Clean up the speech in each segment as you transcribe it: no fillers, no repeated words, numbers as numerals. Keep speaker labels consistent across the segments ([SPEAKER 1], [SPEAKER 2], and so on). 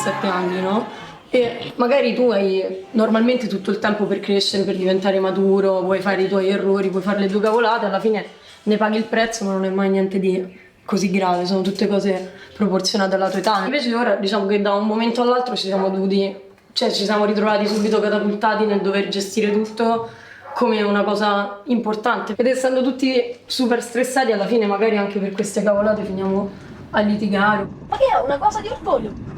[SPEAKER 1] 17 anni, no? E magari tu hai normalmente tutto il tempo per crescere, per diventare maturo, puoi fare i tuoi errori, puoi fare le tue cavolate, alla fine ne paghi il prezzo, ma non è mai niente di così grave, sono tutte cose proporzionate alla tua età. Invece ora diciamo che da un momento all'altro ci siamo ritrovati subito catapultati nel dover gestire tutto come una cosa importante. Ed essendo tutti super stressati, alla fine magari anche per queste cavolate finiamo a litigare.
[SPEAKER 2] Ma che è una cosa di orgoglio?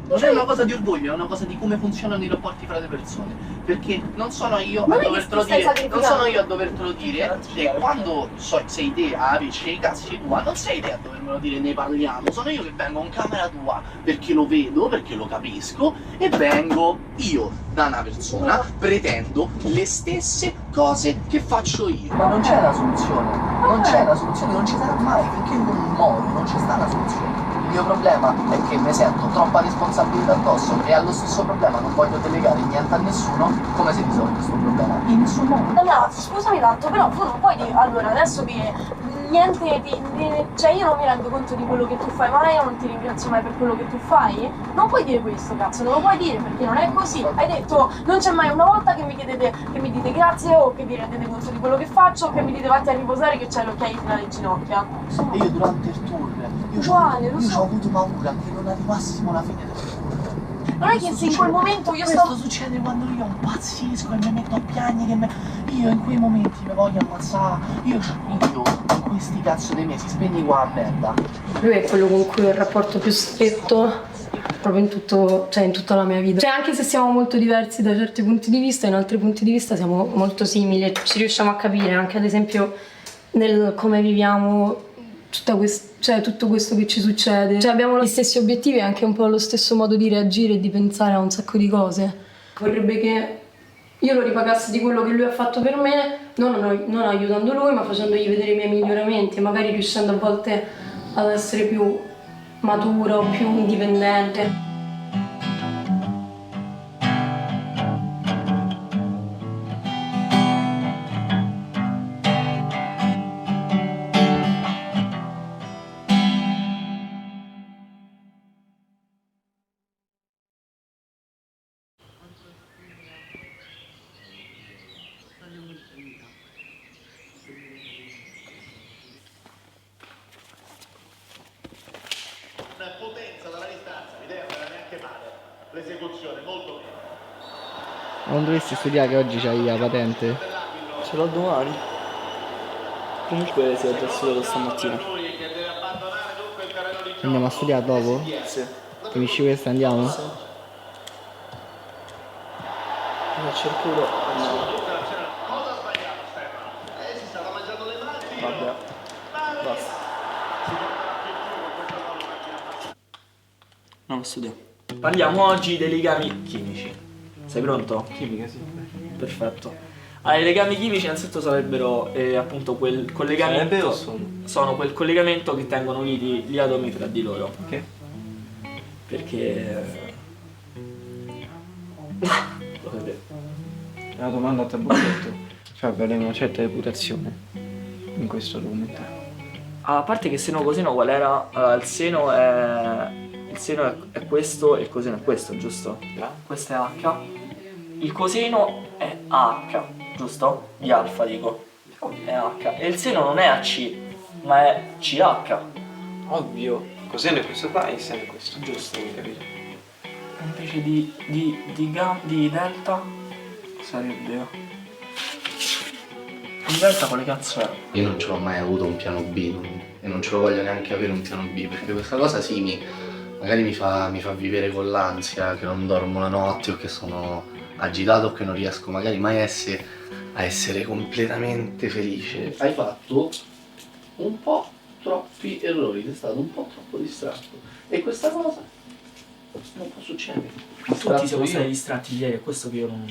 [SPEAKER 3] Non è una cosa di orgoglio, è una cosa di come funzionano i rapporti fra le persone. Perché non sono io a dovertelo dire, non sono io a dovertelo dire, e quando sei te a averci i cazzi tua, non sei te a dovermelo dire, ne parliamo, sono io che vengo in camera tua perché lo vedo, perché lo capisco, e vengo io da una persona, pretendo le stesse cose che faccio io. Ma non c'è la soluzione, non c'è la soluzione, non ci sarà mai, finché non muore, non ci sta la soluzione. Il mio problema è che mi sento troppa responsabilità addosso e allo stesso problema non voglio delegare niente a nessuno. Come si risolve questo problema? In nessun modo.
[SPEAKER 2] Daniela, scusami tanto, però tu non puoi dire, allora adesso che niente cioè io non mi rendo conto di quello che tu fai, ma io non ti ringrazio mai per quello che tu fai. Non puoi dire questo, cazzo, non lo puoi dire perché non è così. Hai detto non c'è mai una volta che mi chiedete, che mi dite grazie o che vi rendete conto di quello che faccio o che mi dite vatti a riposare che c'è l'occhiaio fino alle ginocchia.
[SPEAKER 3] E io durante il tour io ho avuto paura che non arrivassimo alla fine del tour.
[SPEAKER 2] Non è che se in quel momento io
[SPEAKER 3] Questo succede quando io impazzisco e mi metto a piangere, io in quei momenti mi voglio ammazzare, io in questi cazzo dei mesi spegni qua a merda.
[SPEAKER 1] Lui è quello con cui ho il rapporto più stretto proprio in tutta la mia vita. Cioè anche se siamo molto diversi da certi punti di vista, in altri punti di vista siamo molto simili e ci riusciamo a capire anche ad esempio nel come viviamo tutto questo che ci succede. Cioè abbiamo gli stessi obiettivi e anche un po' lo stesso modo di reagire e di pensare a un sacco di cose. Vorrebbe che io lo ripagassi di quello che lui ha fatto per me, non aiutando lui, ma facendogli vedere i miei miglioramenti e magari riuscendo a volte ad essere più maturo, più indipendente.
[SPEAKER 4] Una potenza dalla distanza, l'idea non era neanche male, l'esecuzione molto bene.
[SPEAKER 5] Non dovresti studiare che oggi c'hai la patente?
[SPEAKER 6] Ce l'ho domani. Comunque si è già studiato stamattina.
[SPEAKER 5] Andiamo a studiare dopo?
[SPEAKER 6] Sì.
[SPEAKER 5] Finisci questa e andiamo?
[SPEAKER 6] Sì. Mi faccio il culo. No.
[SPEAKER 4] Cosa ha sbagliato Stefano? Si stava mangiando le mani.
[SPEAKER 6] Vabbè. Basta. Non lo studio. Parliamo oggi dei legami chimici. Sei pronto?
[SPEAKER 5] Chimica, sì.
[SPEAKER 6] Perfetto. Allora, i legami chimici innanzitutto sarebbero appunto quel collegamento.
[SPEAKER 5] Sarebbe o sono?
[SPEAKER 6] Sono quel collegamento che tengono uniti gli atomi tra di loro.
[SPEAKER 5] Ok.
[SPEAKER 6] Perché. Lo sapete.
[SPEAKER 5] È una domanda a tabulletto. Cioè avere una certa reputazione in questo documento.
[SPEAKER 6] A parte che seno coseno qual era? Allora, il seno è questo e il coseno è questo, giusto? Questo è H. Il coseno è H, giusto? Di alfa dico. È H. E il seno non è AC, ma è CH.
[SPEAKER 5] Ovvio. Cos'è questo qua e seno questo?
[SPEAKER 6] Giusto.
[SPEAKER 5] Hai capito?
[SPEAKER 6] Invece di delta sarebbe. Il delta quale cazzo è?
[SPEAKER 3] Io non ce l'ho mai avuto un piano B e non ce lo voglio neanche avere un piano B, perché questa cosa sì, magari mi fa vivere con l'ansia, che non dormo la notte o che sono agitato o che non riesco magari mai a essere completamente felice. Hai fatto un po' troppi errori, sei stato un po' troppo distratto e questa cosa non può succedere.
[SPEAKER 6] Tutti siamo stati distratti ieri, è questo che io non.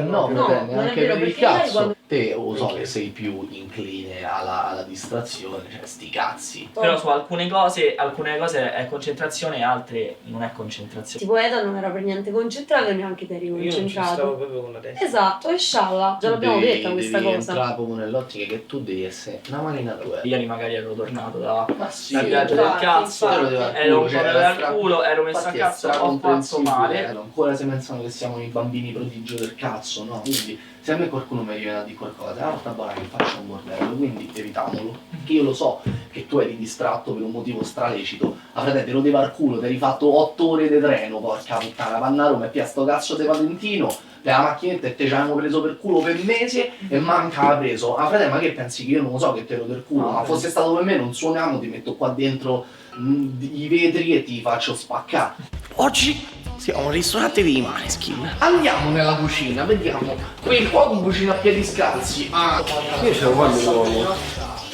[SPEAKER 3] No,
[SPEAKER 1] non
[SPEAKER 3] bene,
[SPEAKER 1] è
[SPEAKER 3] anche
[SPEAKER 1] vero,
[SPEAKER 3] per il
[SPEAKER 1] perché ieri
[SPEAKER 3] cazzo.
[SPEAKER 1] quando-
[SPEAKER 3] Te lo so che sei più incline alla distrazione, cioè sti cazzi.
[SPEAKER 6] Però su alcune cose è concentrazione, altre non è concentrazione.
[SPEAKER 1] Tipo Eda non era per niente concentrato e neanche te eri
[SPEAKER 5] Io non ci
[SPEAKER 1] concentrato.
[SPEAKER 5] stavo proprio con la testa.
[SPEAKER 1] Esatto, e scialla, già l'abbiamo detta questa
[SPEAKER 3] devi
[SPEAKER 1] cosa.
[SPEAKER 3] entrare proprio nell'ottica che tu devi essere una manina tua.
[SPEAKER 6] Ieri magari ero tornato
[SPEAKER 3] Ma sì,
[SPEAKER 6] dal viaggio del
[SPEAKER 1] infatti,
[SPEAKER 6] cazzo,
[SPEAKER 1] infatti.
[SPEAKER 6] ero un po' al culo, ero messo a
[SPEAKER 3] Infatti è
[SPEAKER 6] cazzo.
[SPEAKER 3] stra comprensibile. Ancora si pensano che siamo i bambini prodigio del cazzo, no? Quindi se a me qualcuno mi viene a dire qualcosa, porta buona che faccio un bordello, quindi evitamolo. Perché io lo so che tu eri distratto per un motivo stralecito. A frate, te lo deva al culo, ti eri fatto 8 ore di treno, porca puttana, panna a Roma e pia sto cazzo di patentino, la macchinetta e te ci avevamo preso per culo per mese e manca l'ha preso. A frate, ma che pensi che io non lo so che te lo del culo? Ma fosse stato per me non suoniamo, ti metto qua dentro i vetri e ti faccio spaccare. Oggi siamo al ristorante dei Maneskin. Andiamo nella cucina, vediamo. Quel cuoco cucina a piedi scalzi. Ah,
[SPEAKER 5] Io ce lo voglio l'uovo.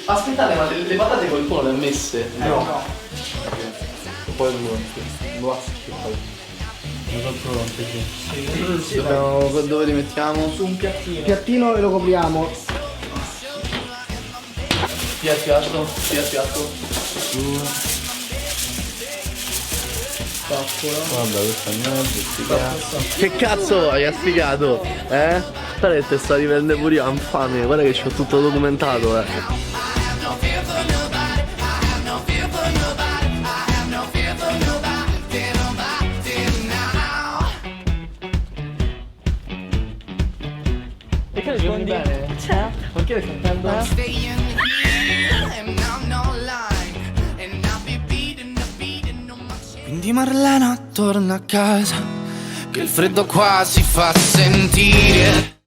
[SPEAKER 3] aspettate, ma le patate qualcuno le ha messe?
[SPEAKER 5] No. Poi lo faccio poi.
[SPEAKER 3] Sì, dove li mettiamo?
[SPEAKER 6] Su un piattino.
[SPEAKER 7] Piattino e lo copriamo.
[SPEAKER 3] Piatto.
[SPEAKER 8] Guarda, questo è mezzo,
[SPEAKER 3] Che cazzo hai sfigato? Guarda che te sta di prendere pure io, infame, guarda che c'ho tutto documentato,
[SPEAKER 6] Perché rispondi bene? Certo. Perché le cantando?
[SPEAKER 9] Quindi Marlena torna a casa, che il freddo qua si fa sentire.